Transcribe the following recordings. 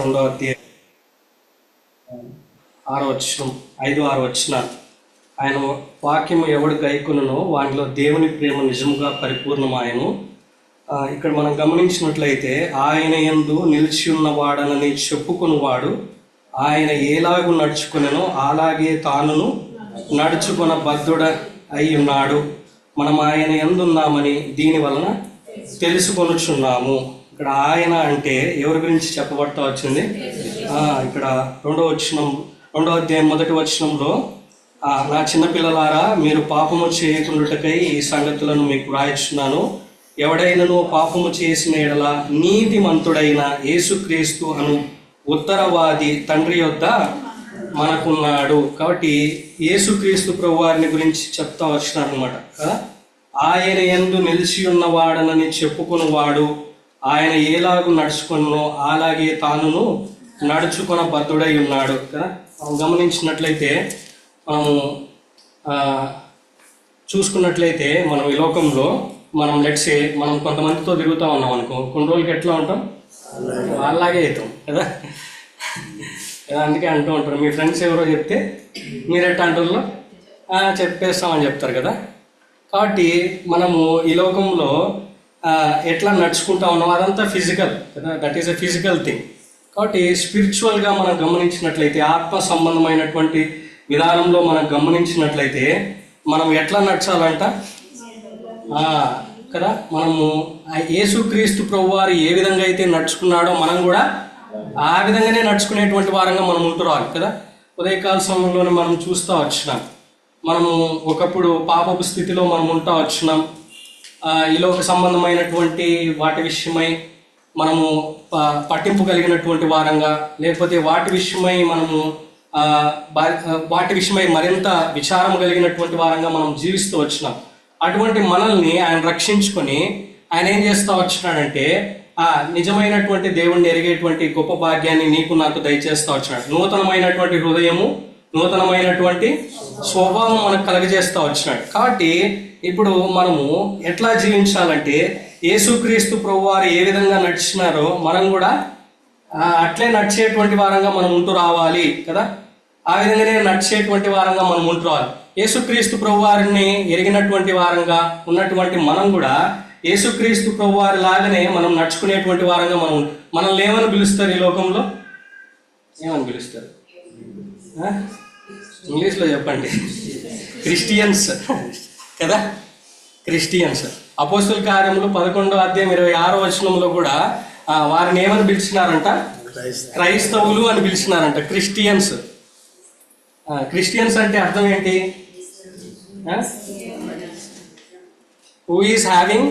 2వ అధ్యాయం 5-6 వచనాలు. ఆయన వాక్యము ఎవడు గైకొనునో వానిలో దేవుని ప్రేమ నిజముగా పరిపూర్ణమాయను. ఇక్కడ మనం గమనించినట్లయితే ఆయన యందు నిలిచి ఉన్నవాడనని చెప్పుకొనువాడు ఆయన ఎలాగూ నడుచుకునెనో అలాగే తానును నడుచుకొన బద్ధుడ అయి ఉన్నాడు. మనం ఆయన యందున్నామని దీని వలన తెలుసుకొనుచున్నాము. ఇక్కడ ఆయన అంటే ఎవరి గురించి చెప్పబడతా వచ్చింది? ఇక్కడ 2వ అధ్యాయం 1వ వచనంలో, నా చిన్నపిల్లలారా మీరు పాపము చేయకుండాటకై ఈ సంగతులను మీకు రాయించున్నాను. ఎవడైనను పాపము చేసిన ఎడల నీతిమంతుడైన యేసుక్రీస్తు అను ఉత్తరవాది తండ్రి యొద్ద మనకున్నాడు. కాబట్టి యేసుక్రీస్తు ప్రభువారిని గురించి చెప్తా వచ్చినారు అనమాట. ఆయన యందు నిలిచి ఉన్నవాడనని చెప్పుకున్నవాడు ఆయన ఎలాగూ నడుచుకున్నో అలాగే తానును నడుచుకొన బద్ధుడై ఉన్నాడు కదా. మనం గమనించినట్లయితే మనము చూసుకున్నట్లయితే మనం ఈ లోకంలో మనం లెట్సే మనం కొంతమందితో తిరుగుతూ ఉన్నాం అనుకో, కొన్ని రోజులకి ఎట్లా ఉంటాం? అలాగే అవుతాం కదా. అందుకే అంటూ ఉంటారు, మీ ఫ్రెండ్స్ ఎవరో చెప్తే మీరు ఎట్లా అంటారు? చెప్పేస్తామని చెప్తారు కదా. కాబట్టి మనము ఈ లోకంలో ఎట్లా నడుచుకుంటా ఉన్నాం అదంతా ఫిజికల్ కదా, that is a physical thing. కాబట్టి స్పిరిచువల్గా మనం గమనించినట్లయితే, ఆత్మ సంబంధమైనటువంటి విధానంలో మనం గమనించినట్లయితే మనం ఎట్లా నడచాలంట కదా. మనము యేసుక్రీస్తు ప్రభువారు ఏ విధంగా అయితే నడుచుకున్నాడో మనం కూడా ఆ విధంగానే నడుచుకునేటువంటి వారంగా మనం ఉంటురాలి కదా. ఉదయకాల సమయంలోనే మనం చూస్తూ వచ్చినాం, మనము ఒకప్పుడు పాపపు స్థితిలో మనం ఉంటా వచ్చినాం. ఈ లోక సంబంధమైనటువంటి వాటి విషయమై మనము పట్టింపు కలిగినటువంటి వారంగా, లేకపోతే వాటి విషయమై మరింత విచారం కలిగినటువంటి వారంగా మనం జీవిస్తూ వచ్చినాం. అటువంటి మనల్ని ఆయన రక్షించుకొని ఆయన ఏం చేస్తూ వచ్చినాడంటే, నిజమైనటువంటి దేవుణ్ణి ఎరిగేటువంటి గొప్ప భాగ్యాన్ని నీకు నాకు దయచేస్తూ వచ్చినాడు. నూతనమైనటువంటి హృదయము, నూతనమైనటువంటి స్వభావం మనకు కలగజేస్తూ వచ్చినాడు. కాబట్టి ఇప్పుడు మనము ఎట్లా జీవించాలంటే, యేసుక్రీస్తు ప్రభువారు ఏ విధంగా నడిచినారో మనం కూడా అట్లే నడిచేటువంటి వారంగా మనం ఉంటూ రావాలి కదా. ఆ విధంగానే నడిచేటువంటి వారంగా మనం ఉంటూ రావాలి. యేసుక్రీస్తు ప్రభువారిని ఎరిగినటువంటి వారంగా ఉన్నటువంటి మనం కూడా యేసుక్రీస్తు ప్రభువారి లాగానే మనం నడుచుకునేటువంటి వారంగా మనల్ని ఏమని పిలుస్తారు ఈ లోకంలో? ఏమని పిలుస్తారు? ఇంగ్లీష్లో చెప్పండి. క్రిస్టియన్స్ కదా, క్రిస్టియన్స్. అపోస్తుల కార్యములు 11వ అధ్యాయం 26వ వచనంలో కూడా వారిని ఏమని పిలిచినారంట? క్రైస్తవులు అని పిలిచినారంట, క్రిస్టియన్స్. క్రిస్టియన్స్ అంటే అర్థం ఏంటి? Who is having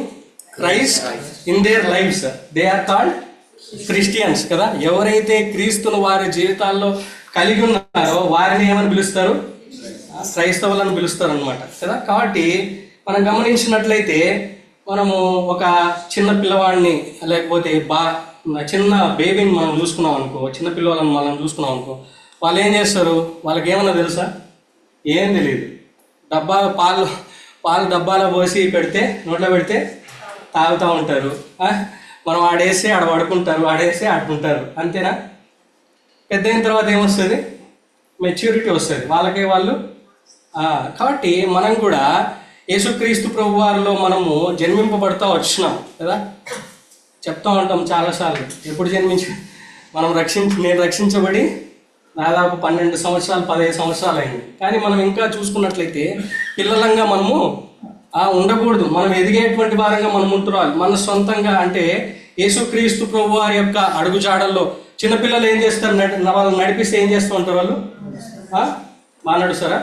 Christ in their lives, they are called Christians కదా. ఎవరైతే క్రీస్తును వారి జీవితాల్లో కలిగి ఉన్నారో వారిని ఏమని పిలుస్తారు? క్రైస్తవులను పిలుస్తారు అనమాట కదా. కాబట్టి మనం గమనించినట్లయితే మనము ఒక చిన్న పిల్లవాడిని లేకపోతే చిన్న బేబీని మనం చూసుకున్నాం అనుకో, చిన్న పిల్లవాళ్ళని మనం చూసుకున్నాం అనుకో, వాళ్ళు ఏం చేస్తారు? వాళ్ళకి ఏమన్నా తెలుసా? ఏం తెలియదు. పాలు డబ్బాలో పోసి పెడితే, నోట్లో పెడితే తాగుతూ ఉంటారు. మనం ఆడేసి ఆడ పడుకుంటారు, ఆడేసి ఆడుకుంటారు, అంతేనా? పెద్ద అయిన తర్వాత ఏమొస్తుంది? మెచ్యూరిటీ వస్తుంది వాళ్ళకే వాళ్ళు. కాబట్టి మనం కూడా యేసుక్రీస్తు ప్రభువారిలో మనము జన్మింపబడుతూ వచ్చినాం కదా. చెప్తూ ఉంటాం చాలాసార్లు, ఎప్పుడు నేను రక్షించబడి దాదాపు 12 సంవత్సరాలు 15 సంవత్సరాలు అయింది. కానీ మనం ఇంకా చూసుకున్నట్లయితే పిల్లలంగా మనము ఉండకూడదు. మనం ఎదిగేటువంటి వారంగా మనం ఉంటురాలి. మన సొంతంగా అంటే యేసుక్రీస్తు ప్రభువారి యొక్క అడుగుజాడల్లో చిన్నపిల్లలు ఏం చేస్తారు? వాళ్ళు నడిపిస్తే ఏం చేస్తూ ఉంటారు? వాళ్ళు బాగా నడుస్తారా?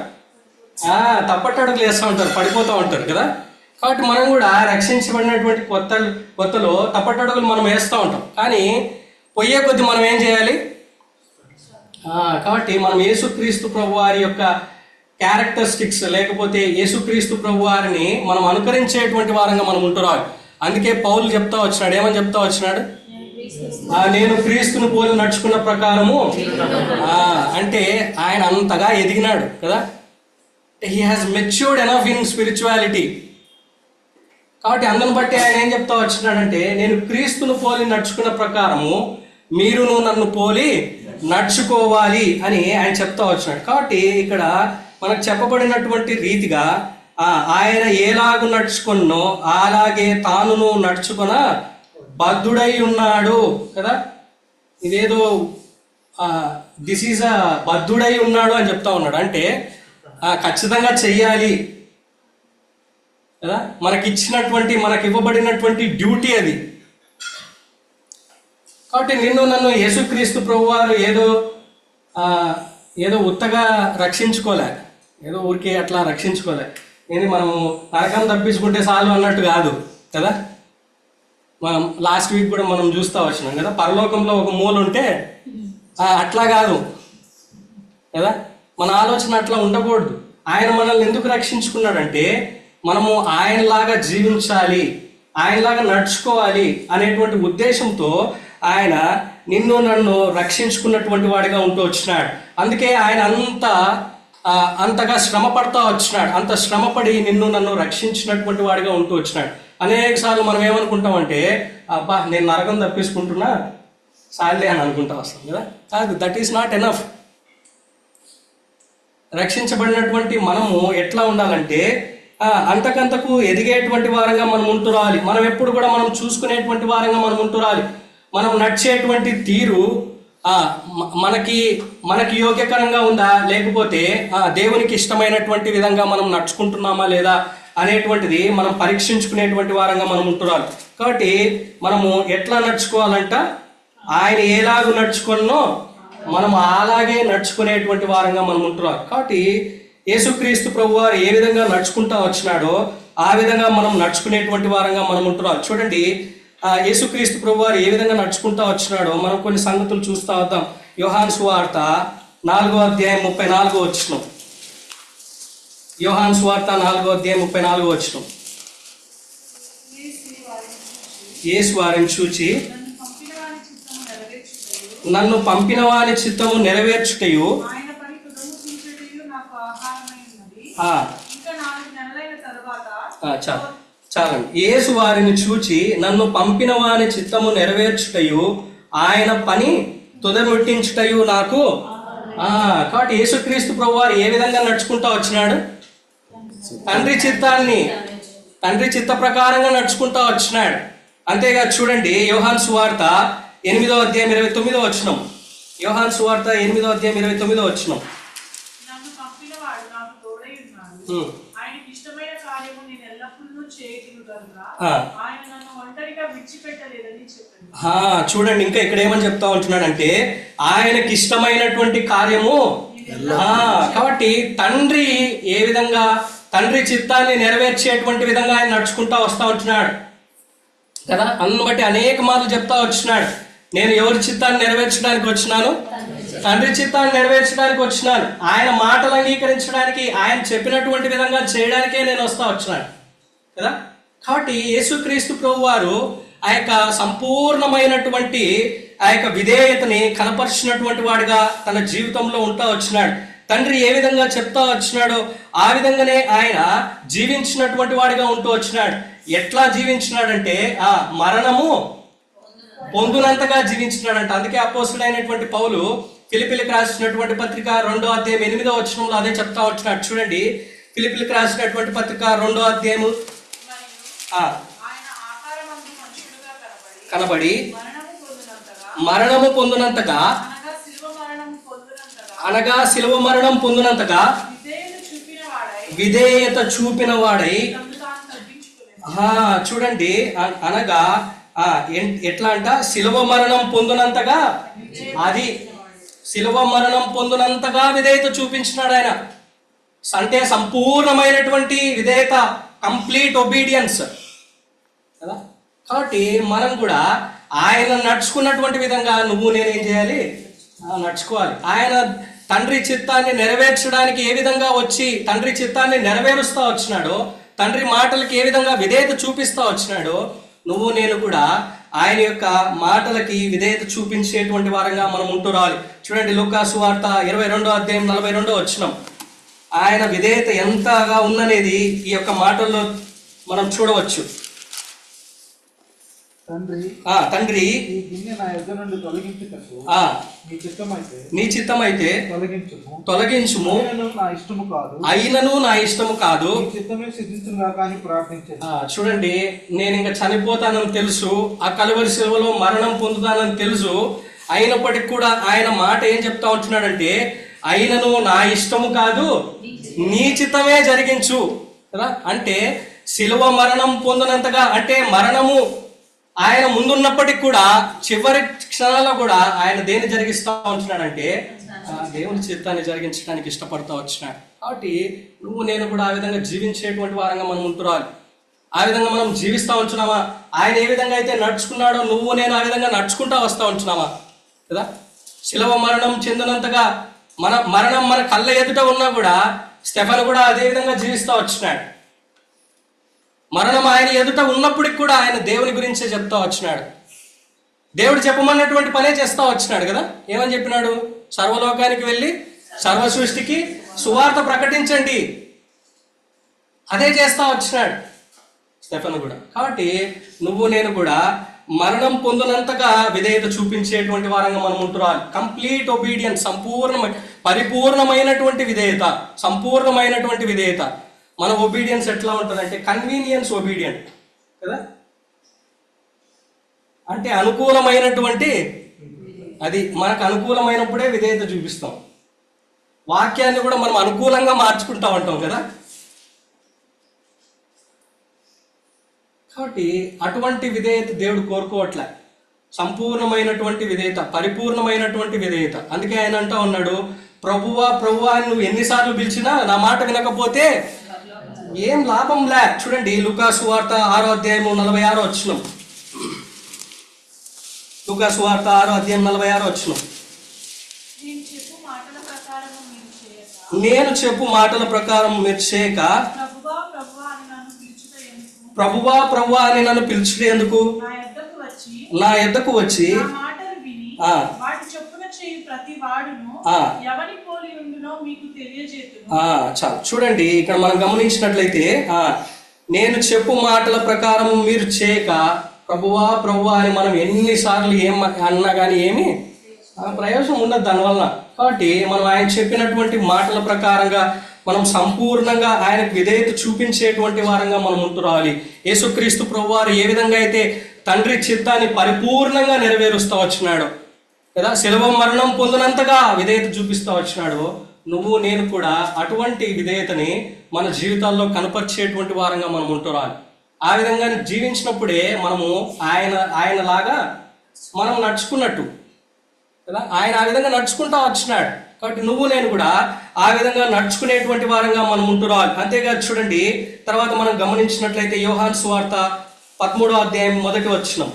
తప్పటడుగులు వేస్తూ ఉంటారు, పడిపోతూ ఉంటారు కదా. కాబట్టి మనం కూడా రక్షించబడినటువంటి కొత్తలో తప్పటడుగులు మనం వేస్తూ ఉంటాం. కానీ పోయే కొద్ది మనం ఏం చేయాలి? కాబట్టి మనం యేసుక్రీస్తు ప్రభువారి యొక్క క్యారెక్టరిస్టిక్స్ లేకపోతే యేసుక్రీస్తు ప్రభువారిని మనం అనుకరించేటువంటి వారంగా మనం ఉంటురాలి. అందుకే పౌలు చెప్తా వచ్చినాడు, ఏమని చెప్తా వచ్చినాడు? నేను క్రీస్తును పోలి నడుచుకున్న ప్రకారము. అంటే ఆయన అంతగా ఎదిగినాడు కదా. He has matured enough in spirituality. కాబట్టి అందుని బట్టి ఆయన ఏం చెప్తా వచ్చినాడంటే, నేను క్రీస్తును పోలి నడుచుకున్న ప్రకారము మీరును నన్ను పోలి నడుచుకోవాలి అని ఆయన చెప్తా వచ్చినాడు. కాబట్టి ఇక్కడ మనకు చెప్పబడినటువంటి రీతిగా ఆయన ఎలాగూ నడుచుకున్నో అలాగే తానును నడుచుకొన బద్ధుడై ఉన్నాడు కదా. ఇదేదో దిస్ ఈజ్ బద్ధుడై ఉన్నాడు అని చెప్తా ఉన్నాడు. అంటే ఖచ్చితంగా చెయ్యాలి కదా, మనకి ఇవ్వబడినటువంటి డ్యూటీ అది. కాబట్టి నిన్ను నన్ను యేసుక్రీస్తు ప్రభువారు ఏదో ఉత్తగా రక్షించుకోలే, ఏదో ఊరికే అట్లా రక్షించుకోలే. ఇది మనము నరకం తప్పించుకుంటే చాలు అన్నట్టు కాదు కదా. మనం లాస్ట్ వీక్ కూడా మనం చూస్తూ వచ్చినాం కదా, పరలోకంలో ఒక మూల ఉంటే అట్లా కాదు కదా. మన ఆలోచన అట్లా ఉండకూడదు. ఆయన మనల్ని ఎందుకు రక్షించుకున్నాడంటే మనము ఆయనలాగా జీవించాలి, ఆయనలాగా నడుచుకోవాలి అనేటువంటి ఉద్దేశంతో ఆయన నిన్ను నన్ను రక్షించుకున్నటువంటి వాడిగా ఉంటూ వచ్చినాడు. అందుకే ఆయన అంతగా శ్రమ పడతా వచ్చినాడు. అంత శ్రమపడి నిన్ను నన్ను రక్షించినటువంటి వాడిగా ఉంటూ వచ్చినాడు. అనేక సార్లు మనం ఏమనుకుంటామంటే అబ్బా నేను నరకం తప్పించుకుంటున్నా సార్లే అని అనుకుంటా వస్తాం కదా. కాదు, దట్ ఈస్ నాట్ ఎనఫ్. రక్షించబడినటువంటి మనము ఎట్లా ఉండాలంటే అంతకంతకు ఎదిగేటువంటి వారంగా మనం ఉంటూ రావాలి. మనం ఎప్పుడు కూడా మనం చూసుకునేటువంటి వారంగా మనం ఉంటూ రావాలి. మనం నడిచేటువంటి తీరు మనకి యోగ్యకరంగా ఉందా, లేకపోతే దేవునికి ఇష్టమైనటువంటి విధంగా మనం నడుచుకుంటున్నామా లేదా అనేటువంటిది మనం పరీక్షించుకునేటువంటి వారంగా మనం ఉంటున్నాం. కాబట్టి మనము ఎట్లా నడుచుకోవాలంట, ఆయన ఎలాగూ నడుచుకున్నో మనం అలాగే నడుచుకునేటువంటి వారంగా మనం ఉంటున్నాం. కాబట్టి యేసుక్రీస్తు ప్రభువారు ఏ విధంగా నడుచుకుంటా వచ్చినాడో ఆ విధంగా మనం నడుచుకునేటువంటి వారంగా మనం ఉంటున్నాం. చూడండి, యేసుక్రీస్తు ప్రభువారు ఏ విధంగా నడుచుకుంటా వచ్చినాడో మనం కొన్ని సంగతులు చూస్తూ వద్దాం. యోహాను సువార్త 4వ అధ్యాయం 34వ వచనం. యోహాను సువార్త 4వ అధ్యాయం 34వ వచనం. యేసు వారిని చూచి నన్ను పంపిన వాని చిత్తము నెరవేర్చుటయు చాలండి. యేసు వారిని చూచి నన్ను పంపిన వాని చిత్తము నెరవేర్చుటయు ఆయన పని తుదముట్టించుటయు నాకు. కాబట్టి యేసుక్రీస్తు ప్రభువారు ఏ విధంగా నడుచుకుంటా వచ్చినాడు? తండ్రి చిత్త ప్రకారంగా నడుచుకుంటా వచ్చినాడు. అంతేగా చూడండి, యోహాను సువార్త 8వ అధ్యాయం 29వ వచనం. యోహాను సువార్త 8వ అధ్యాయం 29వ వచనం. చూడండి, ఇంకా ఇక్కడ ఏమని చెప్తా ఉంటున్నాడంటే ఆయనకి ఇష్టమైనటువంటి కార్యము. కాబట్టి తండ్రి ఏ విధంగా తండ్రి చిత్తాన్ని నెరవేర్చేటువంటి విధంగా ఆయన నడుచుకుంటా వస్తా ఉంటున్నాడు కదా. అందుని బట్టి అనేక మార్లు చెప్తా వచ్చినాడు, నేను ఎవరి చిత్తాన్ని నెరవేర్చడానికి వచ్చినాను? తండ్రి చిత్తాన్ని నెరవేర్చడానికి వచ్చినాను. ఆయన మాటలు అంగీకరించడానికి, ఆయన చెప్పినటువంటి విధంగా చేయడానికే నేను వస్తా వచ్చినాను కదా. కాబట్టి యేసుక్రీస్తు ప్రభువారు ఆ యొక్క సంపూర్ణమైనటువంటి ఆ యొక్క విధేయతని కనపరిచినటువంటి వాడిగా తన జీవితంలో ఉంటా వచ్చినాడు. తండ్రి ఏ విధంగా చెప్తా వచ్చినాడో ఆ విధంగానే ఆయన జీవించినటువంటి వాడిగా ఉంటూ వచ్చినాడు. ఎట్లా జీవించినాడంటే మరణము పొందునంతగా జీవించినాడంట. అందుకే అపోస్తుడైనటువంటి పౌలు ఫిలిప్పీలకు రాసినటువంటి పత్రిక 2వ అధ్యాయం 8వ వచనంలో అదే చెప్తా వచ్చినాడు. చూడండి, ఫిలిప్పీలకు రాసినటువంటి పత్రిక 2వ అధ్యాయము కనబడి మరణము పొందునంతగా, అనగా శిలువ మరణం పొందునంతగా విధేయత చూపిన వాడై. చూడండి, అనగా ఎట్లా అంట, శిలువ మరణం పొందునంతగా, అది శిలువ మరణం పొందునంతగా విధేయత చూపించినాడు ఆయన. అంటే సంపూర్ణమైనటువంటి విధేయత, కంప్లీట్ ఒబీడియన్స్ కదా. కాబట్టి మనం కూడా ఆయన నడుచుకున్నటువంటి విధంగా నువ్వు నేనేం చేయాలి? నడుచుకోవాలి. ఆయన తండ్రి చిత్తాన్ని నెరవేర్చడానికి ఏ విధంగా వచ్చి తండ్రి చిత్తాన్ని నెరవేరుస్తూ వచ్చినాడో, తండ్రి మాటలకి ఏ విధంగా విధేయత చూపిస్తూ వచ్చినాడో, నువ్వు నేను కూడా ఆయన యొక్క మాటలకి విధేయత చూపించేటువంటి వారంగా మనం ఉంటూ రావాలి. చూడండి, లూకా సువార్త 22వ అధ్యాయం 42వ వచనం. ఆయన విధేయత ఎంతగా ఉందనేది ఈ యొక్క మాటల్లో మనం చూడవచ్చు. తండ్రి ఈ గిన్నె నా యొద్ద నుండి తొలగించుటకు నీ చిత్తమైతే తొలగించుము, అయినను నా ఇష్టము కాదు. చూడండి, నేను ఇంకా చనిపోతానని తెలుసు, ఆ కలువరి శిలువలో మరణం పొందుతానని తెలుసు, అయినప్పటికీ కూడా ఆయన మాట ఏం చెప్తా ఉంటున్నాడంటే, అయినను నా ఇష్టము కాదు నీ చిత్తమే జరిగించు కదా. అంటే శిలువ మరణం పొందినంతగా, అంటే మరణము ఆయన ముందున్నప్పటికి కూడా చివరి క్షణాల్లో కూడా ఆయన దేన్ని జరిగిస్తా ఉంటున్నాడంటే దేవుని చిత్తాన్ని జరిగించడానికి ఇష్టపడతా వచ్చినాడు. కాబట్టి నువ్వు నేను కూడా ఆ విధంగా జీవించేటువంటి వారంగా మనం ఉంటురాలి. ఆ విధంగా మనం జీవిస్తూ ఉంటున్నామా? ఆయన ఏ విధంగా అయితే నడుచుకున్నాడో నువ్వు నేను ఆ విధంగా నడుచుకుంటా వస్తూ ఉంటున్నామా కదా. శిలువ మరణం చెందినంతగా మన మరణం మన కళ్ళ ఎదుట ఉన్నా కూడా స్టెఫెను కూడా అదే విధంగా జీవిస్తూ వచ్చినాడు. మరణం ఆయన ఎదుట ఉన్నప్పటికి కూడా ఆయన దేవుని గురించే చెప్తా వచ్చినాడు. దేవుడు చెప్పమన్నటువంటి పనే చేస్తా వచ్చినాడు కదా. ఏమని చెప్పినాడు? సర్వలోకానికి వెళ్ళి సర్వ సృష్టికి సువార్త ప్రకటించండి. అదే చేస్తా వచ్చినాడు స్టెఫెను కూడా. కాబట్టి నువ్వు నేను కూడా మరణం పొందినంతగా విధేయత చూపించేటువంటి వారంగా మనం ఉంటున్నాం. కంప్లీట్ ఒబీడియన్స్, పరిపూర్ణమైనటువంటి విధేయత, సంపూర్ణమైనటువంటి విధేయత. మన ఒబీడియన్స్ ఎట్లా ఉంటుందంటే కన్వీనియన్స్ ఒబీడియంట్ కదా. అంటే అనుకూలమైనటువంటి, అది మనకు అనుకూలమైనప్పుడే విధేయత చూపిస్తాం. వాక్యాన్ని కూడా మనం అనుకూలంగా మార్చుకుంటా ఉంటాం కదా. కాబట్టి అటువంటి విధేయత దేవుడు కోరుకోవట్లే. సంపూర్ణమైనటువంటి విధేయత, పరిపూర్ణమైనటువంటి విధేయత. అందుకే ఆయన అంటా ఉన్నాడు, ప్రభువా ప్రభువా నువ్వు ఎన్నిసార్లు పిలిచినా నా మాట వినకపోతే ఏం లాభం లే. చూడండి, లూకా సువార్త 6వ అధ్యాయము 46వ వచనం. లూకా సువార్త 6వ అధ్యాయం 46వ వచనం. నేను చెప్పు మాటల ప్రకారం మీరు చేయక ప్రభువా ప్రభువా అని నన్ను పిలుచుట ఎందుకు? నా యొద్దకు వచ్చి చాలు. చూడండి, ఇక్కడ మనం గమనించినట్లయితే నేను చెప్పు మాటల ప్రకారం మీరు చేయక ప్రభువా ప్రభువా అని మనం ఎన్నిసార్లు ఏం అన్నా కానీ ఏమి ప్రయోజనం ఉండదు దానివల్ల. కాబట్టి మనం ఆయన చెప్పినటువంటి మాటల ప్రకారంగా మనం సంపూర్ణంగా ఆయనకు విధేయత చూపించేటువంటి వారంగా మనం ఉంటురావాలి. యేసుక్రీస్తు ప్రభువారు ఏ విధంగా అయితే తండ్రి చిత్తాన్ని పరిపూర్ణంగా నెరవేరుస్తూ వచ్చినాడు కదా, శిలువ మరణం పొందినంతగా విధేయత చూపిస్తూ వచ్చినాడు, నువ్వు నేను కూడా అటువంటి విధేయతని మన జీవితాల్లో కనపరిచేటువంటి వారంగా మనం ఉంటురాలి. ఆ విధంగా జీవించినప్పుడే మనము ఆయనలాగా మనం నడుచుకున్నట్టు కదా. ఆయన ఆ విధంగా నడుచుకుంటా వచ్చినాడు. కాబట్టి నువ్వు నేను కూడా ఆ విధంగా నడుచుకునేటువంటి వారంగా మనం ఉంటురాలి. అంతేకాదు చూడండి, తర్వాత మనం గమనించినట్లయితే యోహాను సువార్త 13వ అధ్యాయం 1వ వచనం.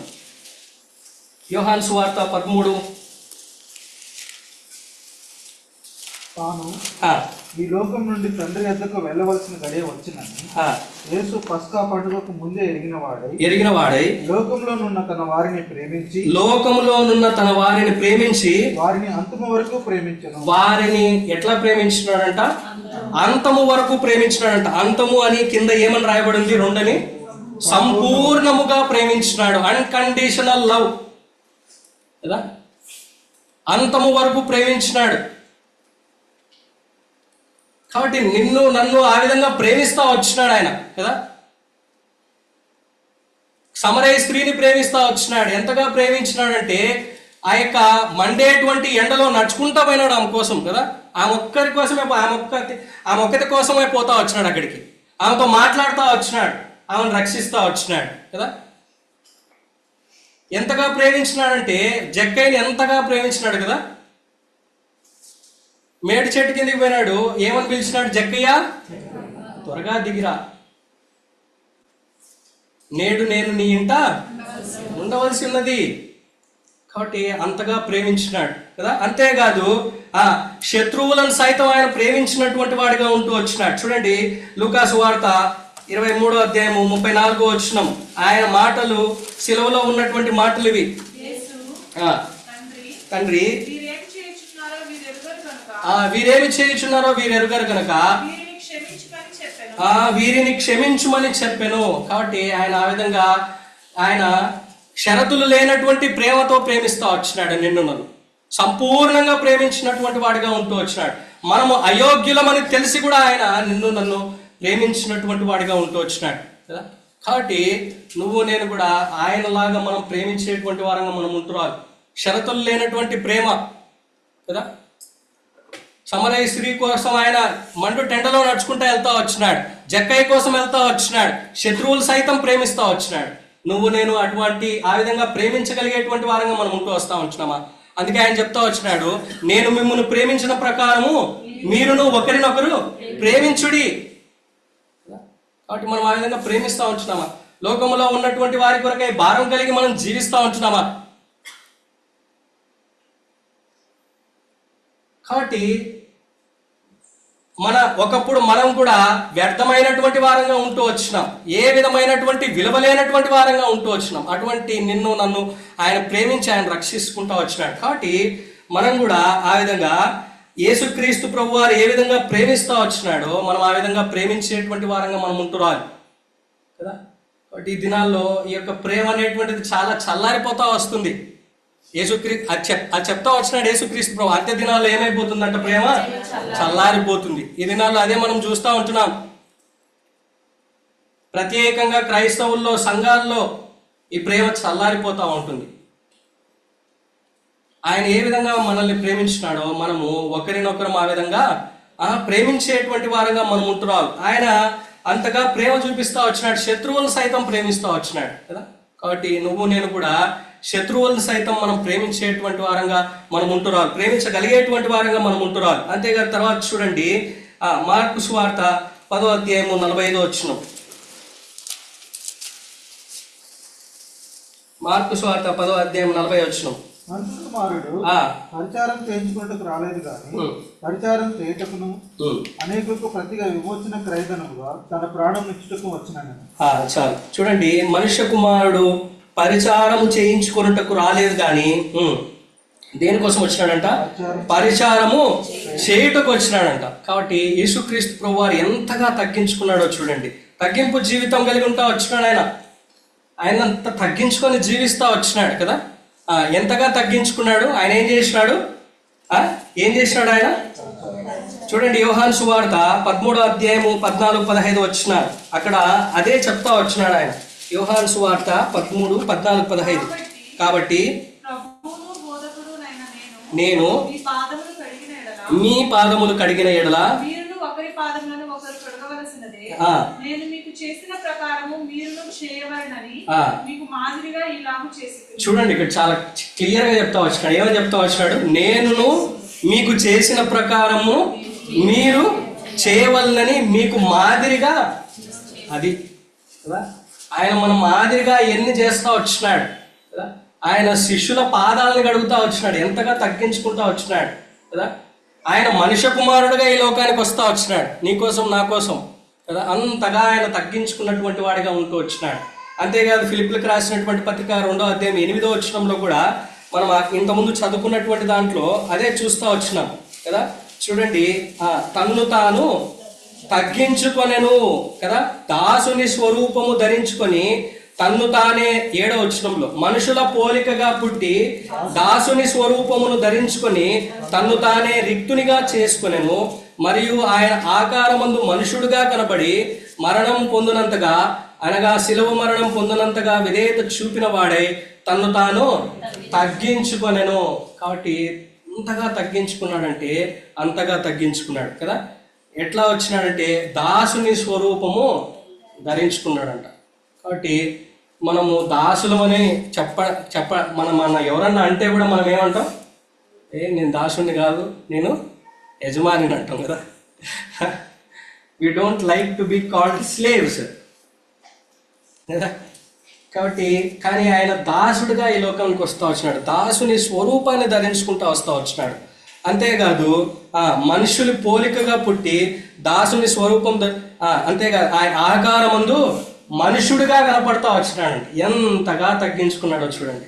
యోహాను సువార్త 13. తాను ఈ లోకం నుండి తండ్రి వద్దకు వెళ్ళవలసిన గడియ వచ్చినని యేసు పస్కా పండుగకు ముందే ఎరిగిన వాడై లోకంలోనున్న తన వారిని ప్రేమించి వారిని అంతము వరకు ప్రేమించను. వారిని ఎట్లా ప్రేమించినాడంట? అంతము వరకు ప్రేమించినాడంట. అంతము అని కింద ఏమని రాయబడింది? 2 సంపూర్ణముగా ప్రేమించినాడు. అన్కండిషనల్ లవ్ కదా. అంతము వరకు ప్రేమించినాడు. కాబట్టి నిన్ను నన్ను ఆ విధంగా ప్రేమిస్తా వచ్చినాడు ఆయన కదా. సమరయ స్త్రీని ప్రేమిస్తా వచ్చినాడు. ఎంతగా ప్రేమించినాడంటే ఆ యొక్క మండేటువంటి ఎండలో నడుచుకుంటా పోయినాడు ఆమె కోసం కదా. ఆమె ఒక్కటి కోసమే పోతా వచ్చినాడు అక్కడికి. ఆమెతో మాట్లాడుతూ వచ్చినాడు, ఆమెను రక్షిస్తూ వచ్చినాడు కదా. ఎంతగా ప్రేమించినాడంటే జక్కయ్యని ఎంతగా ప్రేమించినాడు కదా. మేడి చెట్టు కిందకి పోయినాడు, ఏమని పిలిచినాడు? జక్కయ్య త్వరగా దిగిరా, నేడు నేను నీ ఇంట ఉండవలసి ఉన్నది. కాబట్టి అంతగా ప్రేమించినాడు కదా. అంతేకాదు శత్రువులను సైతం ఆయన ప్రేమించినటువంటి వాడిగా ఉంటూ వచ్చినాడు. చూడండి, లూకా సువార్త 23వ అధ్యాయము 34వ వచనం. ఆయన మాటలు సిలువలో ఉన్నటువంటి మాటలు ఇవి. తండ్రి వీరేమి చేయుచున్నారో వీరు ఎరుగరు కనుక వీరిని క్షమించుమని చెప్పాను. కాబట్టి ఆయన ఆ విధంగా ఆయన షరతులు లేనటువంటి ప్రేమతో ప్రేమిస్తూ వచ్చినాడు నిన్ను నన్ను. సంపూర్ణంగా ప్రేమించినటువంటి వాడిగా ఉంటూ వచ్చినాడు. మనము అయోగ్యులమని తెలిసి కూడా ఆయన నిన్ను నన్ను ప్రేమించినటువంటి వాడిగా ఉంటూ వచ్చినాడు కదా. కాబట్టి నువ్వు నేను కూడా ఆయనలాగా మనం ప్రేమించేటువంటి వారంగా మనం ఉంటున్నాం. షరతులు లేనటువంటి ప్రేమ కదా. సమరయ స్త్రీ కోసం ఆయన మండు టెండలో నడుచుకుంటూ వెళ్తా వచ్చినాడు. జక్కయ్య కోసం వెళ్తా వచ్చినాడు. శత్రువులు సైతం ప్రేమిస్తా వచ్చినాడు. నువ్వు నేను అటువంటి ఆ విధంగా ప్రేమించగలిగేటువంటి వారంగా మనం ఉంటూ వస్తా ఉంటున్నామా? అందుకే ఆయన చెప్తా వచ్చినాడు, నేను మిమ్మల్ని ప్రేమించిన ప్రకారము మీరును ఒకరినొకరు ప్రేమించుడి. కాబట్టి మనం ఆ విధంగా ప్రేమిస్తా ఉంటున్నామా? లోకములో ఉన్నటువంటి వారి కొరకై భారం కలిగి మనం జీవిస్తా ఉంటున్నామా? కాబట్టి ఒకప్పుడు మనం కూడా వ్యర్థమైనటువంటి వారంగా ఉంటూ వచ్చినాం. ఏ విధమైనటువంటి విలువలేనటువంటి వారంగా ఉంటూ వచ్చినాం. అటువంటి నిన్ను నన్ను ఆయన ప్రేమించి ఆయన రక్షించుకుంటూ వచ్చినాడు. కాబట్టి మనం కూడా ఆ విధంగా యేసుక్రీస్తు ప్రభు వారు ఏ విధంగా ప్రేమిస్తూ వచ్చినాడో మనం ఆ విధంగా ప్రేమించేటువంటి వారంగా మనం ఉంటున్నాం కదా. కాబట్టి ఈ దినాల్లో ఈ యొక్క ప్రేమ అనేటువంటిది చాలా చల్లారిపోతా వస్తుంది. అది చెప్తా వచ్చినాడు యేసుక్రీస్తు ప్రభు. అంత్య దినాల్లో ఏమైపోతుందంట? ప్రేమ చల్లారిపోతుంది. ఈ దినాల్లో అదే మనం చూస్తూ ఉంటున్నాం. ప్రత్యేకంగా క్రైస్తవుల్లో సంఘాల్లో ఈ ప్రేమ చల్లారిపోతూ ఉంటుంది. ఆయన ఏ విధంగా మనల్ని ప్రేమించినాడో మనము ఒకరినొకరు ఆ విధంగా ప్రేమించేటువంటి వారంగా మనం ఉంటున్నాం. ఆయన అంతగా ప్రేమ చూపిస్తూ వచ్చినాడు. శత్రువులను సైతం ప్రేమిస్తూ వచ్చినాడు కదా. కాబట్టి నువ్వు నేను కూడా శత్రువులను సైతం మనం ప్రేమించేటువంటి వారంగా మనం ఉంటున్నాం. ప్రేమించగలిగేటువంటి వారంగా మనం ఉంటున్నాం. అంతేగాని తర్వాత చూడండి, మార్కు సువార్త 10వ అధ్యాయము 45వ వచనం. మార్కు సువార్త 10వ అధ్యాయం 40వ వచనం. మనుష్య కుమారుడు పరిచారం చేయించుకున్నట్టుకు రాలేదు కానీ పరిచారం చేయుటకును అనేకులకు ప్రతిగా విమోచన క్రయధనముగా తన ప్రాణం ఇచ్చుటకు వచ్చినాను. చాలు చూడండి, మనుష్య కుమారుడు పరిచారము చేయించుకున్నట్టుకు రాలేదు కానీ దేనికోసం వచ్చినాడంట? పరిచారము చేయుటకు వచ్చినాడంట. కాబట్టి యేసుక్రీస్తు ప్రభు వారు ఎంతగా తగ్గించుకున్నాడో చూడండి. తగ్గింపు జీవితం కలిగి ఉంటా వచ్చినాడు ఆయన అంత తగ్గించుకొని జీవిస్తా వచ్చినాడు కదా. ఎంతగా తగ్గించుకున్నాడు ఆయన. ఏం చేసినాడు ఆయన? చూడండి, యోహాను సువార్త 13వ అధ్యాయము 14-15 వచ్చినాడు. అక్కడ అదే చెప్తా వచ్చినాడు ఆయన. యోహాను సువార్త 13, 14, 15. కాబట్టి నేను మీ పాదములు కడిగిన ఎడల చూడండి, ఇక్కడ చాలా క్లియర్ గా చెప్తా వచ్చినాడు. ఏమని చెప్తా వచ్చినాడు? నేను మీకు చేసిన ప్రకారము మీరు చేయవలనని మీకు మాదిరిగా. అది కదా, ఆయన మన మాదిరిగా ఎన్ని చేస్తా వచ్చినాడు కదా. ఆయన శిష్యుల పాదాలను కడుగుతా వచ్చినాడు. ఎంతగా తగ్గించుకుంటా వచ్చినాడు కదా. ఆయన మనుష్య కుమారుడుగా ఈ లోకానికి వస్తా వచ్చినాడు, నీకోసం నా కోసం కదా. అంతగా ఆయన తగ్గించుకున్నటువంటి వాడిగా ఉంటూ వచ్చినాడు. అంతేకాదు, ఫిలిప్పీలకు రాసినటువంటి పత్రిక 2వ అధ్యాయం 8వ వచనంలో కూడా మనం ఇంతకుముందు చదువుకున్నటువంటి దాంట్లో అదే చూస్తూ వచ్చినాం కదా. చూడండి, తన్ను తాను తగ్గించుకొనెను కదా. దాసుని స్వరూపము ధరించుకొని తన్ను తానే 7వ వచనంలో మనుషుల పోలికగా పుట్టి దాసుని స్వరూపమును ధరించుకొని తన్ను తానే రిక్తునిగా చేసుకొనెను. మరియు ఆయన ఆకారమందు మనుషుడుగా కనబడి మరణం పొందినంతగా, అనగా శిలువ మరణం పొందినంతగా విధేయత చూపిన వాడై తన్ను తాను తగ్గించుకొనెను. కాబట్టి ఎంతగా తగ్గించుకున్నాడంటే అంతగా తగ్గించుకున్నాడు కదా. ఎట్లా వచ్చినాడంటే దాసుని స్వరూపము ధరించుకున్నాడంట. కాబట్టి మనము దాసులమని మన ఎవరన్నా అంటే కూడా మనం ఏమంటాం? నేను దాసుని కాదు, నేను యజమానిని అంటాం కదా. We don't like to be called slaves కదా. కాబట్టి కానీ ఆయన దాసుడిగా ఈ లోకానికి వస్తూ వచ్చినాడు. దాసుని స్వరూపాన్ని ధరించుకుంటూ వస్తూ వచ్చినాడు. అంతేకాదు, మనుషులు పోలికగా పుట్టి దాసుని స్వరూపం అంతేకాదు ఆయన ఆకారమందు మనుషుడిగా కనపడతా వచ్చినాడు. ఎంతగా తగ్గించుకున్నాడో చూడండి.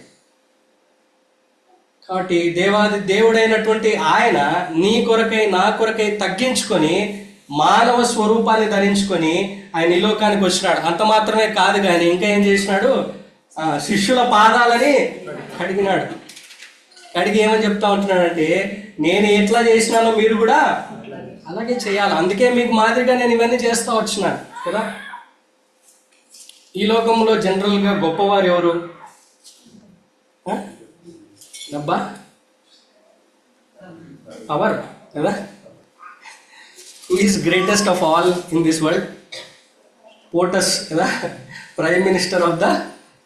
కాబట్టి దేవుడైనటువంటి ఆయన నీ కొరకై నా కొరకై తగ్గించుకొని మానవ స్వరూపాన్ని ధరించుకొని ఆయన ఈ లోకానికి వచ్చినాడు. అంత మాత్రమే కాదు కానీ ఇంకా ఏం చేసినాడు? శిష్యుల పాదాలని కడిగినాడు. కడిగి ఏమని చెప్తా ఉంటున్నాడంటే, నేను ఎట్లా చేసినానో మీరు కూడా అలాగే చేయాలి, అందుకే మీకు మాదిరిగా నేను ఇవన్నీ చేస్తా వచ్చినాను కదా. ఈ లోకంలో జనరల్గా గొప్పవారు ఎవరు? డబ్బా, పవర్ కదా. Who is greatest of all in this world? POTUS కదా, prime minister of the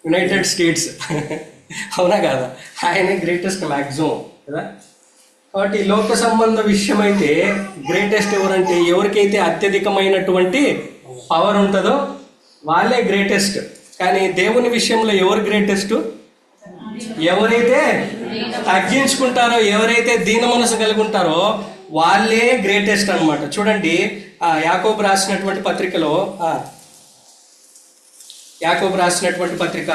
United States. అవునా కాదా? ఆయనే గ్రేటెస్ట్ మ్యాక్సిమం కదా. కాబట్టి లోక సంబంధ విషయం అయితే గ్రేటెస్ట్ ఎవరంటే, ఎవరికైతే అత్యధికమైనటువంటి పవర్ ఉంటుందో వాళ్ళే గ్రేటెస్ట్. కానీ దేవుని విషయంలో ఎవరు గ్రేటెస్ట్? ఎవరైతే తగ్గించుకుంటారో, ఎవరైతే దీన మనసు కలిగి ఉంటారో వాళ్ళే గ్రేటెస్ట్ అన్నమాట. చూడండి, యాకోబు రాసినటువంటి పత్రికలో, యాకోబు రాసినటువంటి పత్రిక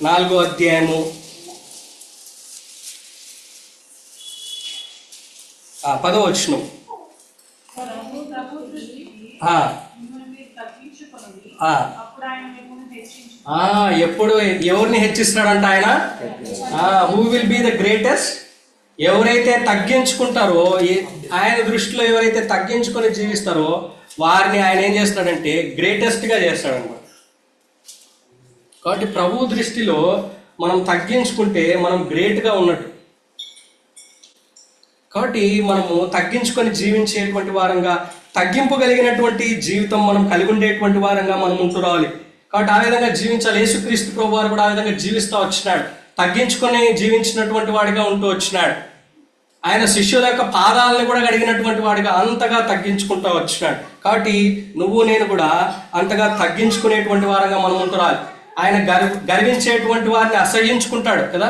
4వ అధ్యాయము 10వ వచనం. ఎప్పుడు ఎవరిని హెచ్చిస్తాడంట ఆయన? Who will be the greatest? ఎవరైతే తగ్గించుకుంటారో, ఆయన దృష్టిలో ఎవరైతే తగ్గించుకొని జీవిస్తారో వారిని ఆయన ఏం చేస్తాడంటే గ్రేటెస్ట్గా చేస్తాడన్నమాట. కాబట్టి ప్రభు దృష్టిలో మనం తగ్గించుకుంటే మనం గ్రేట్గా ఉన్నట్టు. కాబట్టి మనము తగ్గించుకొని జీవించేటువంటి వారంగా, తగ్గింపు కలిగినటువంటి జీవితం మనం కలిగి ఉండేటువంటి వారంగా మనం ఉంటూ రావాలి. కాబట్టి ఆ విధంగా జీవించాలి. యేసుక్రీస్తు ప్రభు వారు కూడా ఆ విధంగా జీవిస్తూ వచ్చినాడు, తగ్గించుకొని జీవించినటువంటి వాడిగా ఉంటూ వచ్చినాడు. ఆయన శిష్యుల యొక్క పాదాలను కూడా కడిగినటువంటి వాడిగా అంతగా తగ్గించుకుంటూ వచ్చినాడు. కాబట్టి నువ్వు నేను కూడా అంతగా తగ్గించుకునేటువంటి వారంగా మనం ఉంటూ రావాలి. ఆయన గర్వించేటువంటి వారిని అసహ్యించుకుంటాడు కదా.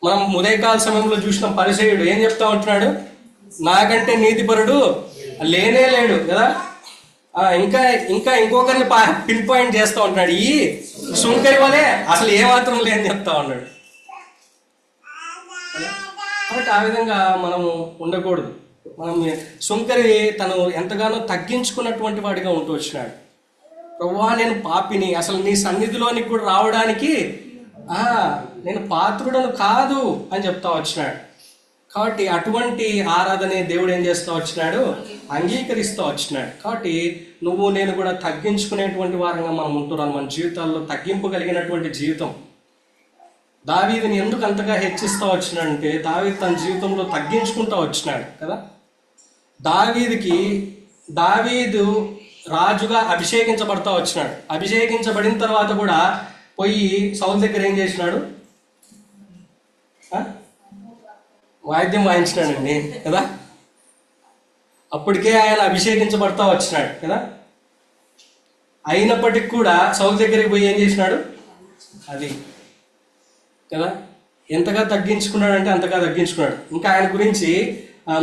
మనం ఉదయకాల సమయంలో చూసిన పరిసయ్యుడు ఏం చెప్తా ఉంటున్నాడు? నాకంటే నీతిపరుడు లేనే లేడు కదా. ఇంకా ఇంకా ఇంకొకరిని పిన్ పాయింట్ చేస్తూ ఉంటున్నాడు. ఈ సుంకరి వలే అసలు ఏమాత్రం లేని చెప్తా ఉన్నాడు. కాబట్టి ఆ విధంగా మనము ఉండకూడదు. మనం సుంకరి తను ఎంతగానో తగ్గించుకున్నటువంటి వాడిగా ఉంటూ వచ్చినాడు. ప్రభువా, నేను పాపిని, అసలు నీ సన్నిధిలోనికి కూడా రావడానికి నేను పాత్రుడను కాదు అని చెప్తా వచ్చినాడు. కాబట్టి అటువంటి ఆరాధనే దేవుడు ఏం చేస్తూ వచ్చినాడు? అంగీకరిస్తూ వచ్చినాడు. కాబట్టి నువ్వు నేను కూడా తగ్గించుకునేటువంటి వారంగా మనం ఉంటున్నాం. మన జీవితాల్లో తగ్గింపు కలిగినటువంటి జీవితం. దావీదుని ఎందుకు అంతగా హెచ్చిస్తూ వచ్చినాడంటే, దావీదు తన జీవితంలో తగ్గించుకుంటూ వచ్చినాడు కదా. దావీదు రాజుగా అభిషేకించబడతా వచ్చినాడు. అభిషేకించబడిన తర్వాత కూడా పోయి సౌలు దగ్గర ఏం చేసినాడు? వాయిద్యం వాయించినాడండి కదా. అప్పటికే ఆయన అభిషేకించబడతా వచ్చినాడు కదా. అయినప్పటికీ కూడా సౌలు దగ్గరికి పోయి ఏం చేసినాడు? అది కదా, ఎంతగా తగ్గించుకున్నాడు అంటే అంతగా తగ్గించుకున్నాడు. ఇంకా ఆయన గురించి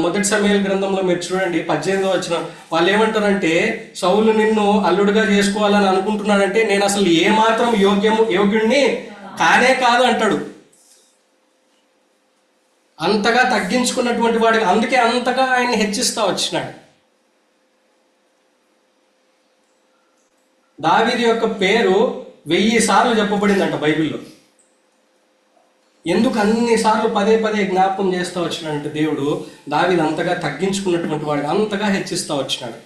మొదటి సమూయేలు గ్రంథంలో మీరు చూడండి 18వ వచనం. వాళ్ళు ఏమంటారంటే, సౌలు నిన్ను అల్లుడుగా చేసుకోవాలని అనుకుంటున్నాడంటే నేను అసలు ఏమాత్రం యోగ్యుడిని కానే కాదు అంటాడు. అంతగా తగ్గించుకున్నటువంటి వాడికి, అందుకే అంతగా ఆయన్ని హెచ్చిస్తా వచ్చినాడు. దావీదు యొక్క పేరు 1000 సార్లు చెప్పబడిందంట బైబిల్లో. ఎందుకు అన్నిసార్లు పదే జ్ఞాపకం చేస్తూ వచ్చినాడంటే, దేవుడు దావీదు అంతగా తగ్గించుకున్నటువంటి వాడు, అంతగా హెచ్చిస్తూ వచ్చినాడు.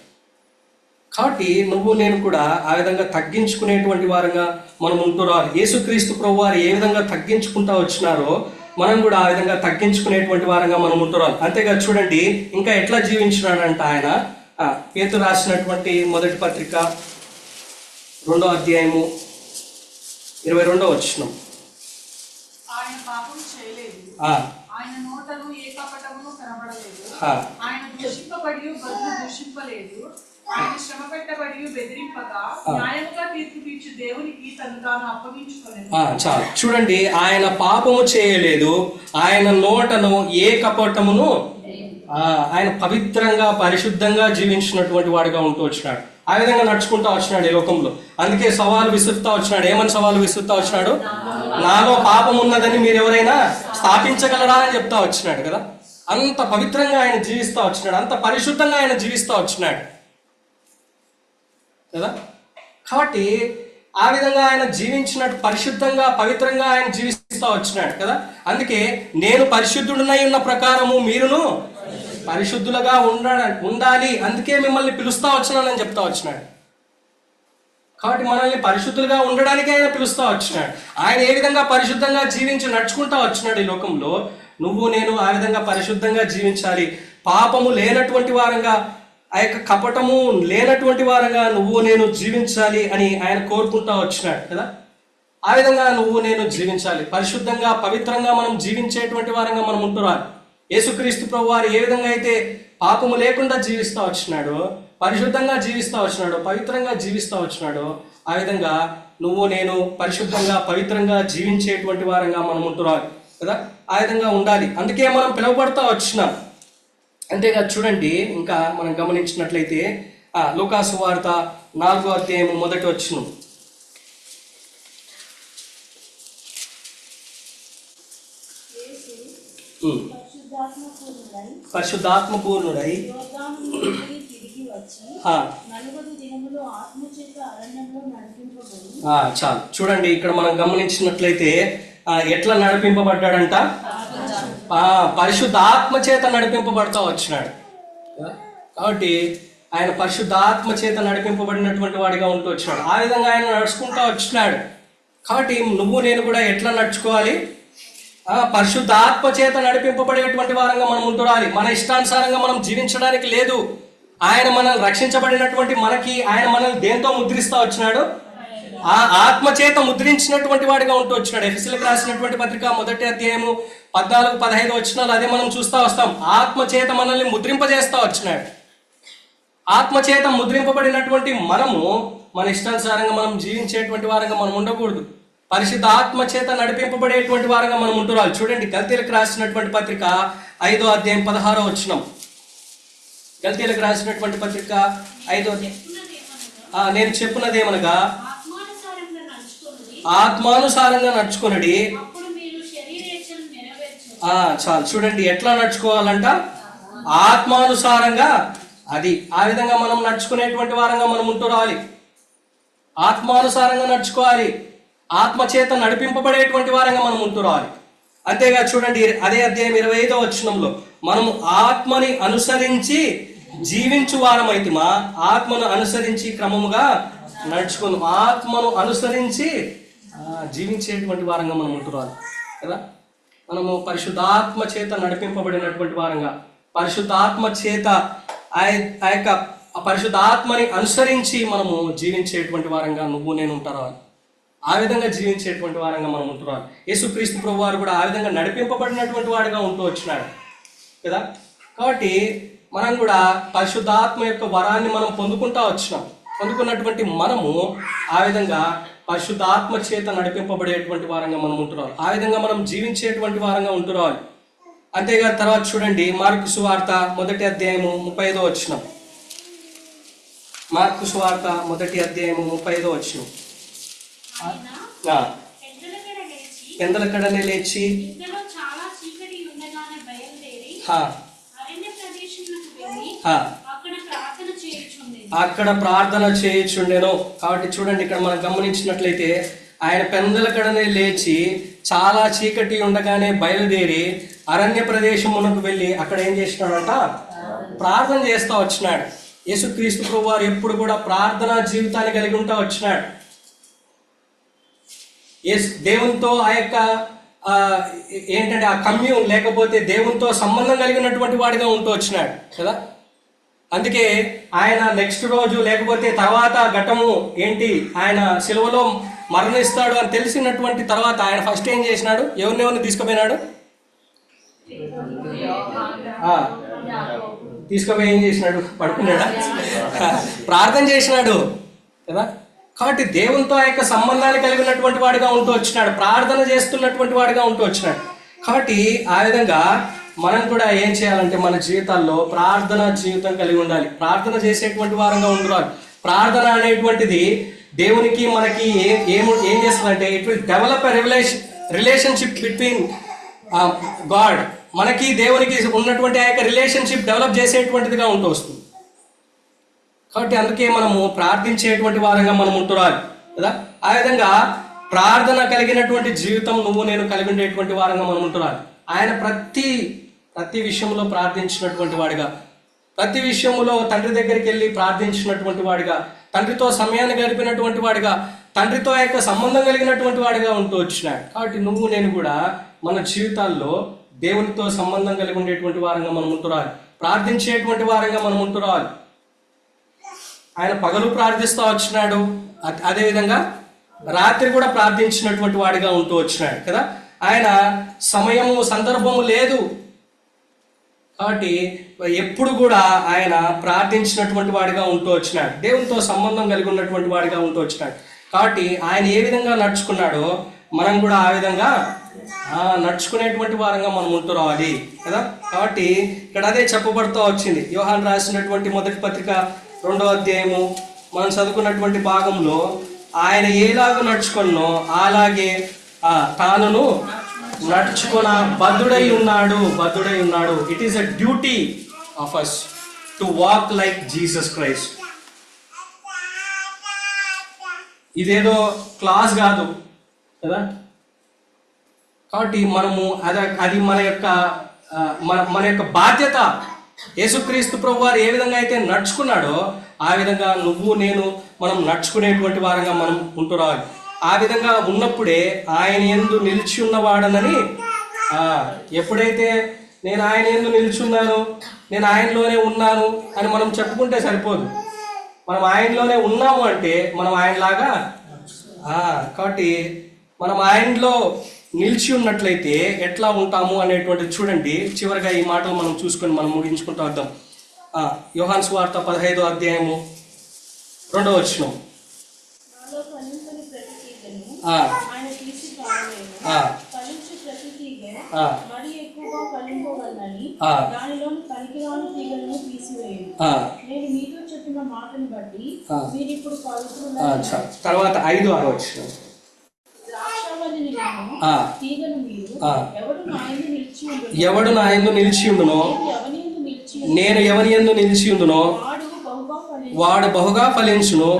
కాబట్టి నువ్వు నేను కూడా ఆ విధంగా తగ్గించుకునేటువంటి వారంగా మనం ఉంటూ రావాలి. యేసుక్రీస్తు ప్రభు వారు ఏ విధంగా తగ్గించుకుంటూ వచ్చినారో మనం కూడా ఆ విధంగా తగ్గించుకునేటువంటి వారంగా మనం ఉంటూ రావాలి. అంతేకాదు చూడండి ఇంకా ఎట్లా జీవించినాడంట ఆయన. పేతురు రాసినటువంటి మొదటి పత్రిక 2వ అధ్యాయము 22వ వచనం. ఆయన పాపం చేయలేదు, ఆయన నోటను ఏ కపటమును కనబడలేదు, ఆయన దూషింపబడి బదులు దూషింపలేదు, ఆయన శ్రమ పెట్టబడి బెదిరింపగా న్యాయముగా తీర్పు తీర్చు దేవునికి తను తాను అప్పగించుకోలేదు. చాలు చూడండి, ఆయన పాపము చేయలేదు, ఆయన నోటను ఏ కపటమును, ఆయన పవిత్రంగా పరిశుద్ధంగా జీవించినటువంటి వాడిగా ఉంటూ వచ్చినాడు. ఆ విధంగా నడుచుకుంటూ వచ్చినాడు ఈ లోకంలో. అందుకే సవాలు విసురుతా వచ్చినాడు. ఏమని సవాలు విసురుతా వచ్చినాడు? నాలో పాపం ఉన్నదని మీరు ఎవరైనా స్థాపించగలరా అని చెప్తా వచ్చినాడు కదా. అంత పవిత్రంగా ఆయన జీవిస్తూ వచ్చినాడు, అంత పరిశుద్ధంగా ఆయన జీవిస్తూ వచ్చినాడు కదా. కాబట్టి ఆ విధంగా ఆయన జీవించినట్టు పరిశుద్ధంగా పవిత్రంగా ఆయన జీవిస్తూ వచ్చినాడు కదా. అందుకే నేను పరిశుద్ధుడినై ఉన్న ప్రకారము మీరును పరిశుద్ధులుగా ఉండాలి, అందుకే మిమ్మల్ని పిలుస్తా వచ్చినానని చెప్తా వచ్చినాడు. కాబట్టి మనల్ని పరిశుద్ధులుగా ఉండడానికి ఆయన పిలుస్తా వచ్చినాడు. ఆయన ఏ విధంగా పరిశుద్ధంగా జీవించి నడుచుకుంటా వచ్చినాడు ఈ లోకంలో, నువ్వు నేను ఆ విధంగా పరిశుద్ధంగా జీవించాలి. పాపము లేనటువంటి వారంగా, ఆ యొక్క కపటము లేనటువంటి వారంగా నువ్వు నేను జీవించాలి అని ఆయన కోరుకుంటా వచ్చినాడు కదా. ఆ విధంగా నువ్వు నేను జీవించాలి, పరిశుద్ధంగా పవిత్రంగా మనం జీవించేటువంటి వారంగా మనం ఉంటున్నాం. యేసుక్రీస్తు ప్రభువారు ఏ విధంగా అయితే పాపము లేకుండా జీవిస్తూ వచ్చినాడో, పరిశుద్ధంగా జీవిస్తూ వచ్చినాడో, పవిత్రంగా జీవిస్తూ వచ్చినాడో, ఆ విధంగా నువ్వు నేను పరిశుద్ధంగా పవిత్రంగా జీవించేటువంటి వారంగా మనం ఉంటున్నాం కదా. ఆ విధంగా ఉండాలి, అందుకే మనం పిలువబడతా వచ్చినాం. అంతేకాదు చూడండి, ఇంకా మనం గమనించినట్లయితే లూకాసు వార్త 4వ అధ్యాయం 1వ వచనం. పరిశుద్ధాత్మ పూర్ణుడై చాలు చూడండి, ఇక్కడ మనం గమనించినట్లయితే ఎట్లా నడిపింపబడ్డాడంట, పరిశుద్ధాత్మ చేత నడిపింపబడతా వచ్చినాడు. కాబట్టి ఆయన పరిశుద్ధాత్మ చేత నడిపింపబడినటువంటి వాడిగా ఉంటూ వచ్చినాడు. ఆ విధంగా ఆయన నడుచుకుంటూ వచ్చినాడు. కాబట్టి నువ్వు నేను కూడా ఎట్లా నడుచుకోవాలి, పరిశుద్ధాత్మ చేత నడిపింపబడేటువంటి వారంగా మనం ఉండాలి. మన ఇష్టానుసారంగా మనం జీవించడానికి లేదు. ఆయన మనల్ని రక్షించబడినటువంటి మనకి ఆయన మనల్ని దేంతో ముద్రిస్తా వచ్చినాడు, ఆ ఆత్మ చేత ముద్రించినటువంటి వాడిగా ఉంటూ వచ్చినాడు. ఎఫెసీయులకు రాసినటువంటి పత్రిక 1వ అధ్యాయము 14-15 వచనాలు అదే మనం చూస్తూ వస్తాం. ఆత్మ చేత మనల్ని ముద్రింపజేస్తా వచ్చినాడు. ఆత్మ చేత ముద్రింపబడినటువంటి మనము మన ఇష్టానుసారంగా మనం జీవించేటువంటి వారంగా మనం ఉండకూడదు. పరిశుద్ధ ఆత్మ చేత నడిపింపబడేటువంటి వారంగా మనం ఉంటున్నాం. చూడండి, గల్తీలకు రాసినటువంటి పత్రిక 5వ అధ్యాయం 16వ వచనం. గల్తీలకు రాసినటువంటి పత్రిక 5వ నేను చెప్పున్నదేమనగా ఆత్మానుసారంగా నడుచుకునడి. చాలు చూడండి, ఎట్లా నడుచుకోవాలంట, ఆత్మానుసారంగా. అది ఆ విధంగా మనం నడుచుకునేటువంటి వారంగా మనం ఉంటూ రావాలి. ఆత్మానుసారంగా నడుచుకోవాలి, ఆత్మ చేత నడిపింపబడేటువంటి వారంగా మనం ఉంటూ రావాలి. అంతేగా చూడండి, అదే అధ్యాయం 25వ వచనంలో మనము ఆత్మని అనుసరించి జీవించు వారమైతిమా, ఆత్మను అనుసరించి క్రమముగా నడుచుకుని ఆత్మను అనుసరించి జీవించేటువంటి వారంగా మనం ఉంటున్నాం కదా. మనము పరిశుద్ధాత్మ చేత నడిపింపబడినటువంటి వారంగా, పరిశుద్ధాత్మ చేత ఆ యొక్క పరిశుద్ధాత్మని అనుసరించి మనము జీవించేటువంటి వారంగా నువ్వు నేను ఉంటారు. ఆ విధంగా జీవించేటువంటి వారంగా మనం ఉంటున్నాం. యేసుక్రీస్తు ప్రభు వారు కూడా ఆ విధంగా నడిపింపబడినటువంటి వాడిగా ఉంటూ వచ్చినాడు కదా. కాబట్టి మనం కూడా పరిశుద్ధాత్మ యొక్క వరాన్ని మనం పొందుకుంటా వచ్చినాం. పొందుకున్నటువంటి మనము ఆ విధంగా పరిశుద్ధాత్మ చేత నడిపింపబడేటువంటి వారంగా మనం ఉంటున్నాం. ఆ విధంగా మనం జీవించేటువంటి వారంగా ఉంటున్నాం. అంతేగా తర్వాత చూడండి, మార్కు సువార్త 1వ అధ్యాయము 35వ వచనం. మార్కు సువార్త 1వ అధ్యాయము 35వ వచనం. పెందలకడనే లేచి అక్కడ ప్రార్థన చేయుచుండెను. కాబట్టి చూడండి, ఇక్కడ మనం గమనించినట్లయితే ఆయన పెందలకడనే లేచి చాలా చీకటి ఉండగానే బయలుదేరి అరణ్య ప్రదేశమునకు వెళ్ళి అక్కడ ఏం చేసినాడంట, ప్రార్థన చేస్తూ వచ్చినాడు. యేసుక్రీస్తు ప్రభు వారు ఎప్పుడు కూడా ప్రార్థనా జీవితాన్ని కలిగి ఉంటా వచ్చినాడు. దేవునితో ఆ యొక్క ఏంటంటే ఆ కమ్యూన్ లేకపోతే దేవునితో సంబంధం కలిగినటువంటి వాడిగా ఉంటూ వచ్చినాడు కదా. అందుకే ఆయన నెక్స్ట్ రోజు లేకపోతే తర్వాత ఘటము ఏంటి, ఆయన సిలువలో మరణిస్తాడు అని తెలిసినటువంటి తర్వాత ఆయన ఫస్ట్ ఏం చేసినాడు, ఎవరిని తీసుకుపోయినాడు, తీసుకుపోయి ఏం చేసినాడు, పడుకున్నాడా, ప్రార్థన చేసినాడు కదా. కాబట్టి దేవునితో ఆ యొక్క సంబంధాన్ని కలిగినటువంటి వాడిగా ఉంటూ వచ్చినాడు, ప్రార్థన చేస్తున్నటువంటి వాడిగా ఉంటూ వచ్చినాడు. కాబట్టి ఆ విధంగా మనం కూడా ఏం చేయాలంటే మన జీవితాల్లో ప్రార్థన జీవితం కలిగి ఉండాలి, ప్రార్థన చేసేటువంటి వారంగా ఉండాలి. ప్రార్థన అనేటువంటిది దేవునికి మనకి ఏం చేస్తుందంటే it will develop a relationship between God. మనకి దేవునికి ఉన్నటువంటి ఆ యొక్క రిలేషన్షిప్ డెవలప్ చేసేటువంటిదిగా ఉంటూ వస్తుంది. కాబట్టి అందుకే మనము ప్రార్థించేటువంటి వారంగా మనం ఉంటున్నాం. కదా. ఆ విధంగా ప్రార్థన కలిగినటువంటి జీవితం నువ్వు నేను కలిగి ఉండేటువంటి వారంగా మనం ఉంటున్నాను. ఆయన ప్రతి విషయంలో ప్రార్థించినటువంటి వాడిగా, ప్రతి విషయంలో తండ్రి దగ్గరికి వెళ్ళి ప్రార్థించినటువంటి వాడిగా, తండ్రితో సమయాన్ని గడిపినటువంటి వాడిగా, తండ్రితో యొక్క సంబంధం కలిగినటువంటి వాడిగా ఉంటూ వచ్చినాడు. కాబట్టి నువ్వు నేను కూడా మన జీవితాల్లో దేవునితో సంబంధం కలిగి ఉండేటువంటి వారంగా మనం ఉంటురాలి, ప్రార్థించేటువంటి వారంగా మనం ఉంటురాలి. ఆయన పగలు ప్రార్థిస్తూ వచ్చినాడు, అదేవిధంగా రాత్రి కూడా ప్రార్థించినటువంటి వాడిగా ఉంటూ వచ్చినాడు కదా. ఆయన సమయము సందర్భము లేదు కాబట్టి ఎప్పుడు కూడా ఆయన ప్రార్థించినటువంటి వాడిగా ఉంటూ వచ్చినాడు, దేవునితో సంబంధం కలిగి ఉన్నటువంటి వాడిగా ఉంటూ వచ్చినాడు. కాబట్టి ఆయన ఏ విధంగా నడుచుకున్నాడో మనం కూడా ఆ విధంగా నడుచుకునేటువంటి వారంగా మనం ఉంటూ రావాలి కదా. కాబట్టి ఇక్కడ అదే చెప్పబడుతూ వచ్చింది. యోహాను రాసినటువంటి మొదటి పత్రిక 2వ అధ్యాయము మనం చదువుకున్నటువంటి భాగంలో ఆయన ఏలాగ నడుచుకున్నో అలాగే తానును నడుచుకున్న బద్ధుడై ఉన్నాడు. It is a duty of us to walk like Jesus Christ. ఇదేదో క్లాస్ కాదు కదా. కాబట్టి మనము అది మన యొక్క బాధ్యత. యేసుక్రీస్తు ప్రభు వారు ఏ విధంగా అయితే నడుచుకున్నాడో ఆ విధంగా నువ్వు నేను మనం నడుచుకునేటువంటి వారంగా మనం ఉంటూ రావాలి. ఆ విధంగా ఉన్నప్పుడే ఆయన యందు నిలిచి ఉన్నవాడనని, ఎప్పుడైతే నేను ఆయన యందు నిలిచున్నాను, నేను ఆయనలోనే ఉన్నాను అని మనం చెప్పుకుంటే సరిపోదు. మనం ఆయనలోనే ఉన్నాము అంటే మనం ఆయనలాగా. కాబట్టి మనం ఆయనలో నిలిచి ఉన్నట్లయితే ఎట్లా ఉంటాము అనేటువంటిది చూడండి. చివరిగా ఈ మాటలు మనం చూసుకొని మనం ముగించుకుంటూ వద్దాం. యోహాను సువార్త 15వ అధ్యాయము 2వ వచనం. తర్వాత 5వ వచనం. ఎవడు నా యందు నిలిచి ఉండునో, నేను ఎవని యందు నిలిచి ఉండునో వాడు బహుగా ఫలించును.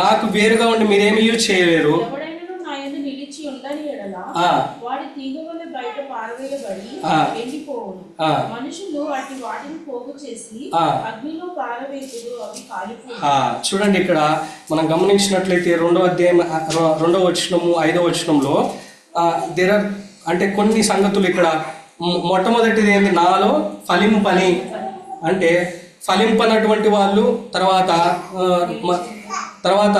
నాకు వేరుగా ఉండి మీరేమీ చేయలేరు. చూడండి, ఇక్కడ మనం గమనించినట్లయితే 2వ అధ్యాయం 2వ వచనము 5వ వచనంలో అంటే కొన్ని సంగతులు ఇక్కడ. మొట్టమొదటిది ఏంటి? నాలో ఫలింపని అంటే ఫలింపనటువంటి వాళ్ళు. తర్వాత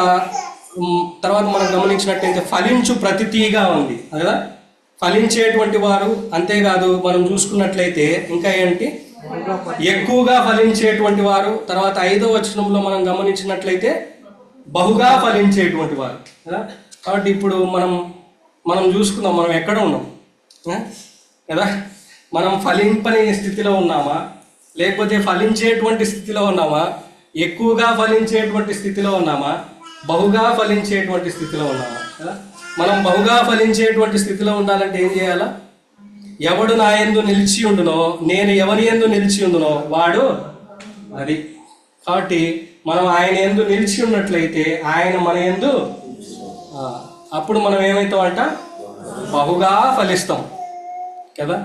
మనం గమనించినట్లయితే ఫలించు ప్రతి తీగ ఉంది కదా, ఫలించేటువంటి వారు. అంతేకాదు మనం చూసుకున్నట్లయితే ఇంకా ఏంటి? ఎక్కువగా ఫలించేటువంటి వారు. తర్వాత 5వ వచనంలో మనం గమనించినట్లయితే బహుగా ఫలించేటువంటి వారు కదా. కాబట్టి ఇప్పుడు మనం చూసుకుందాం, మనం ఎక్కడ ఉన్నాం కదా. మనం ఫలింపని స్థితిలో ఉన్నామా, లేకపోతే ఫలించేటువంటి స్థితిలో ఉన్నామా, ఎక్కువగా ఫలించేటువంటి స్థితిలో ఉన్నామా, బహుగా ఫలించేటువంటి స్థితిలో ఉన్నామా కదా. మనం బహుగా ఫలించేటువంటి స్థితిలో ఉండాలంటే ఏం చేయాలా? ఎవడు నా యందు నిలిచి ఉండునో, నేను ఎవరి యందు నిలిచి ఉండునో వాడు అది. కాబట్టి మనం ఆయన యందు నిలిచి ఉన్నట్లయితే ఆయన మన యందు, అప్పుడు మనం ఏమవుతామంట? బహుగా ఫలిస్తాం కదా.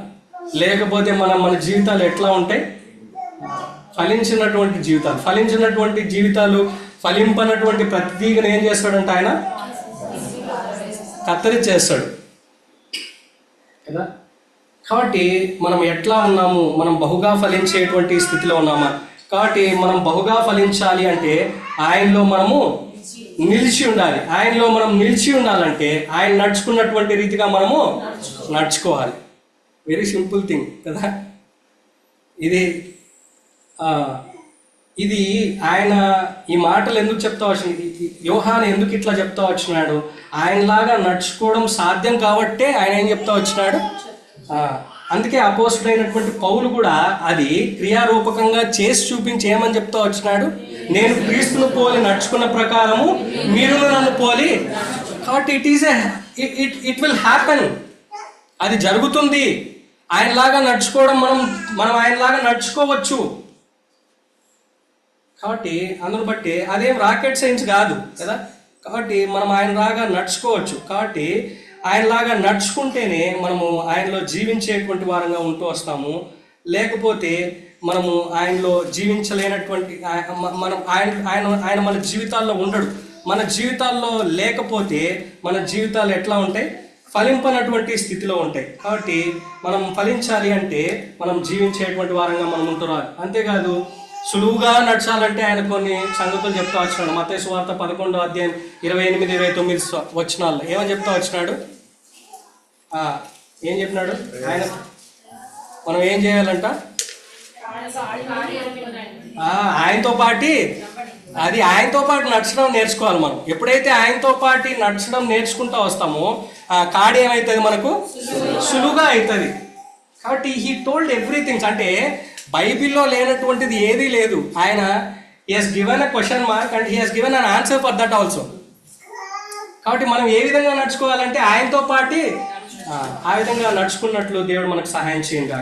లేకపోతే మన జీవితాలు ఎట్లా ఉంటాయి? ఫలించినటువంటి జీవితాలు ఫలింపనటువంటి ప్రతి తీగను ఏం చేస్తాడంటే ఆయన కత్తరిచేస్తాడు కదా. కాబట్టి మనం ఎట్లా ఉన్నాము? మనం బహుగా ఫలించేటువంటి స్థితిలో ఉన్నామా? కాబట్టి మనం బహుగా ఫలించాలి అంటే ఆయనలో మనము నిలిచి ఉండాలి. ఆయనలో మనం నిలిచి ఉండాలంటే ఆయన నడుచుకున్నటువంటి రీతిగా మనము నడుచుకోవాలి. వెరీ సింపుల్ థింగ్ కదా. ఇది ఆయన ఈ మాటలు ఎందుకు చెప్తా వచ్చింది? యోహాను ఎందుకు ఇట్లా చెప్తా వచ్చినాడు? ఆయనలాగా నడుచుకోవడం సాధ్యం కాబట్టే ఆయన ఏం చెప్తా వచ్చినాడు. అందుకే అపోస్తుడైనటువంటి పౌలు కూడా అది క్రియారూపకంగా చేసి చూపించి ఏమని చెప్తా వచ్చినాడు? నేను క్రీస్తును పోలి నడుచుకున్న ప్రకారము మీరు నన్ను పోలి. కాబట్టి ఇట్ విల్ హ్యాపెన్, అది జరుగుతుంది. ఆయనలాగా నడుచుకోవడం మనం ఆయనలాగా నడుచుకోవచ్చు. కాబట్టి అందును బట్టి అదేం రాకెట్ సైన్స్ కాదు కదా. కాబట్టి మనం ఆయన లాగా నడుచుకోవచ్చు. కాబట్టి ఆయనలాగా నడుచుకుంటేనే మనము ఆయనలో జీవించేటువంటి వారంగా ఉంటూ వస్తాము. లేకపోతే మనము ఆయనలో జీవించలేనటువంటి మనం ఆయన మన జీవితాల్లో ఉండడు. మన జీవితాల్లో లేకపోతే మన జీవితాలు ఎట్లా ఉంటాయి? ఫలింపనటువంటి స్థితిలో ఉంటాయి. కాబట్టి మనం ఫలించాలి అంటే మనం జీవించేటువంటి వారంగా మనం ఉంటున్నాం. అంతేకాదు సులువుగా నడచాలంటే ఆయన కొన్ని సంగతులు చెప్తా వచ్చినాడు. మత్తయి సువార్త 11వ అధ్యాయం 28-29 వచనాల్లో ఏమని చెప్తా వచ్చినాడు? ఏం చెప్పినాడు ఆయన? మనం ఏం చేయాలంట? ఆయనతో పాటు నడచడం నేర్చుకోవాలి. మనం ఎప్పుడైతే ఆయనతో పాటు నడచడం నేర్చుకుంటూ వస్తామో కాడి ఏమవుతుంది? మనకు సులువుగా అవుతుంది. కాబట్టి హీ టోల్డ్ ఎవ్రీథింగ్స్. అంటే బైబిల్లో లేనటువంటిది ఏదీ లేదు. ఆయన he has given a question mark and he has given an answer for that also. కాబట్టి మనం ఏ విధంగా నడుచుకోవాలంటే ఆయనతో పాటు ఆ విధంగా నడుచుకున్నట్లు దేవుడు మనకు సహాయం చేయండి.